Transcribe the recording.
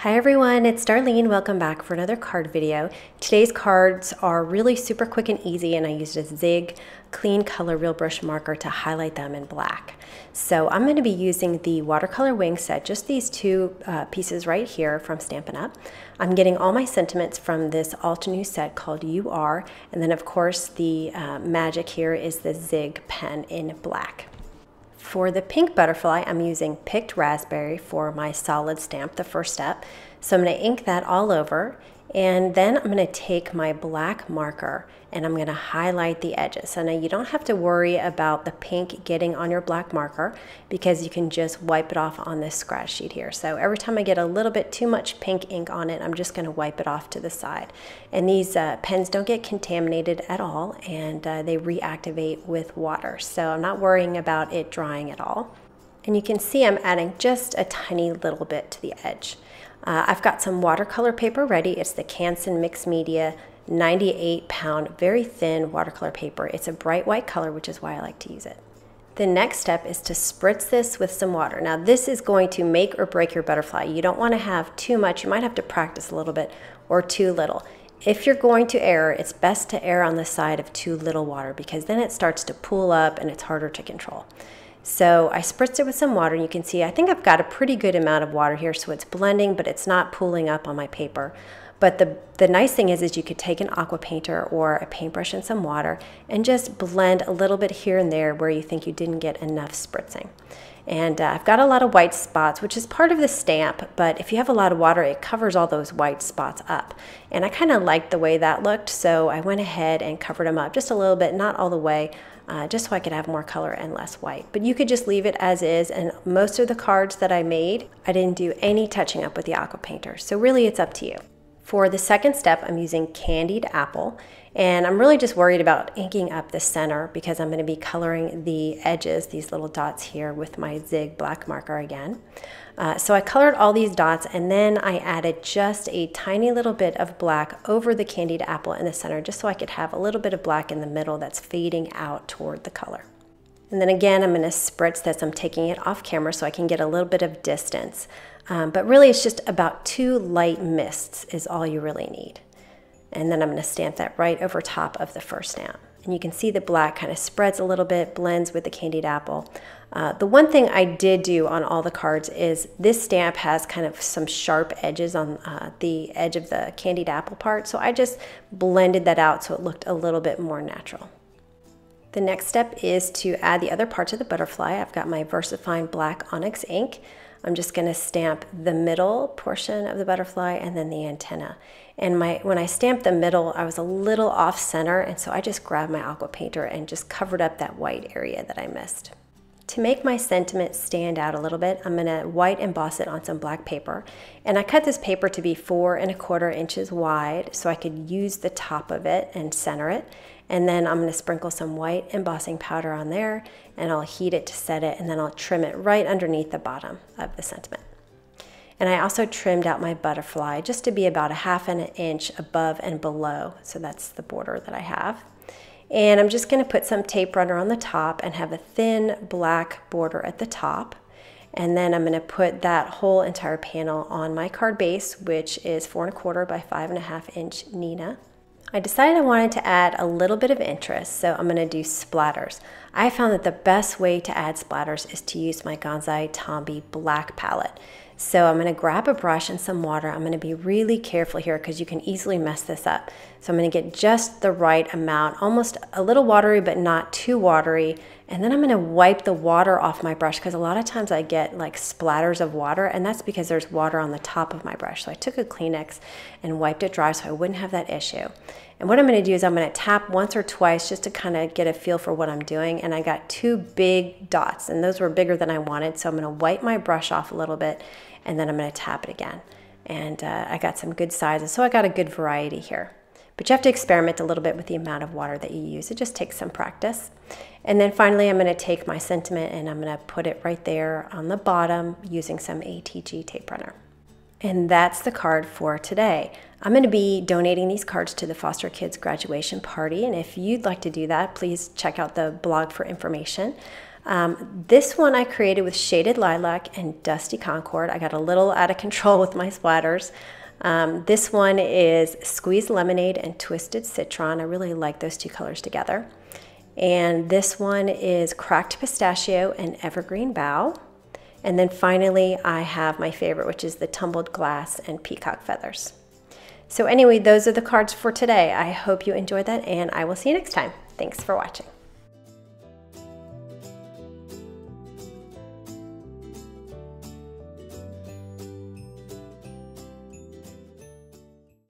Hi everyone, it's Darlene. Welcome back for another card video. Today's cards are really super quick and easy, and I used a Zig Clean Color Real Brush marker to highlight them in black. So I'm going to be using the watercolor wing set, just these two pieces right here from Stampin' Up. I'm getting all my sentiments from this Altenew set called You Are, and then of course the magic here is the Zig pen in black. For the pink butterfly, I'm using Picked Raspberry for my solid stamp, the first step. So I'm going to ink that all over, and then I'm going to take my black marker and I'm going to highlight the edges. So now you don't have to worry about the pink getting on your black marker because you can just wipe it off on this scratch sheet here. So every time I get a little bit too much pink ink on it, I'm just going to wipe it off to the side. And these pens don't get contaminated at all, and they reactivate with water. So I'm not worrying about it drying at all. And you can see I'm adding just a tiny little bit to the edge. I've got some watercolor paper ready. It's the Canson Mixed Media 98-pound, very thin watercolor paper. It's a bright white color, which is why I like to use it. The next step is to spritz this with some water. Now this is going to make or break your butterfly. You don't want to have too much. You might have to practice a little bit, or too little. If you're going to err, it's best to err on the side of too little water because then it starts to pool up and it's harder to control. So I spritzed it with some water, and you can see I think I've got a pretty good amount of water here, so it's blending, but it's not pooling up on my paper. But the nice thing is you could take an aqua painter or a paintbrush and some water and just blend a little bit here and there where you think you didn't get enough spritzing. And I've got a lot of white spots, which is part of the stamp, but if you have a lot of water, it covers all those white spots up. And I kind of liked the way that looked, so I went ahead and covered them up just a little bit, not all the way, just so I could have more color and less white. But you could just leave it as is, and most of the cards that I made, I didn't do any touching up with the aqua painter, so really it's up to you. For the second step, I'm using Candied Apple, and I'm really just worried about inking up the center because I'm going to be coloring the edges, these little dots here, with my Zig black marker again. So I colored all these dots, and then I added just a tiny little bit of black over the Candied Apple in the center, just so I could have a little bit of black in the middle that's fading out toward the color. And then again, I'm going to spritz this. I'm taking it off camera so I can get a little bit of distance. But really it's just about 2 light mists is all you really need. And then I'm going to stamp that right over top of the first stamp. And you can see the black kind of spreads a little bit, blends with the Candied Apple. The one thing I did do on all the cards is this stamp has kind of some sharp edges on the edge of the Candied Apple part. So I just blended that out so it looked a little bit more natural. The next step is to add the other parts of the butterfly. I've got my VersaFine black onyx ink. I'm just going to stamp the middle portion of the butterfly and then the antenna. And when I stamped the middle, I was a little off center, and so I just grabbed my aqua painter and just covered up that white area that I missed. To make my sentiment stand out a little bit, I'm going to white emboss it on some black paper. And I cut this paper to be 4 1/4 inches wide so I could use the top of it and center it. And then I'm going to sprinkle some white embossing powder on there, and I'll heat it to set it, and then I'll trim it right underneath the bottom of the sentiment. And I also trimmed out my butterfly just to be about 1/2 inch above and below, so that's the border that I have. And I'm just going to put some tape runner on the top and have a thin black border at the top. And then I'm going to put that whole entire panel on my card base, which is 4 1/4 by 5 1/2 inch Neenah. I decided I wanted to add a little bit of interest, so I'm going to do splatters. I found that the best way to add splatters is to use my Gansai Tombow black palette. So I'm going to grab a brush and some water. I'm going to be really careful here because you can easily mess this up. So I'm going to get just the right amount, almost a little watery but not too watery. And then I'm going to wipe the water off my brush because a lot of times I get like splatters of water, and that's because there's water on the top of my brush. So I took a Kleenex and wiped it dry so I wouldn't have that issue. And what I'm going to do is I'm going to tap once or twice just to kind of get a feel for what I'm doing. And I got 2 big dots, and those were bigger than I wanted. So I'm going to wipe my brush off a little bit, and then I'm going to tap it again. And I got some good sizes, so I got a good variety here. But you have to experiment a little bit with the amount of water that you use. It just takes some practice. And then finally, I'm going to take my sentiment and I'm going to put it right there on the bottom using some ATG tape runner. And that's the card for today. I'm going to be donating these cards to the Foster Kids graduation party, and if you'd like to do that, please check out the blog for information. This one I created with Shaded Lilac and Dusty Concord. I got a little out of control with my splatters. This one is Squeezed Lemonade and Twisted Citron. I really like those two colors together. And this one is Cracked Pistachio and Evergreen Bough. And then finally, I have my favorite, which is the Tumbled Glass and Peacock Feathers. So anyway, those are the cards for today. I hope you enjoyed that, and I will see you next time. Thanks for watching.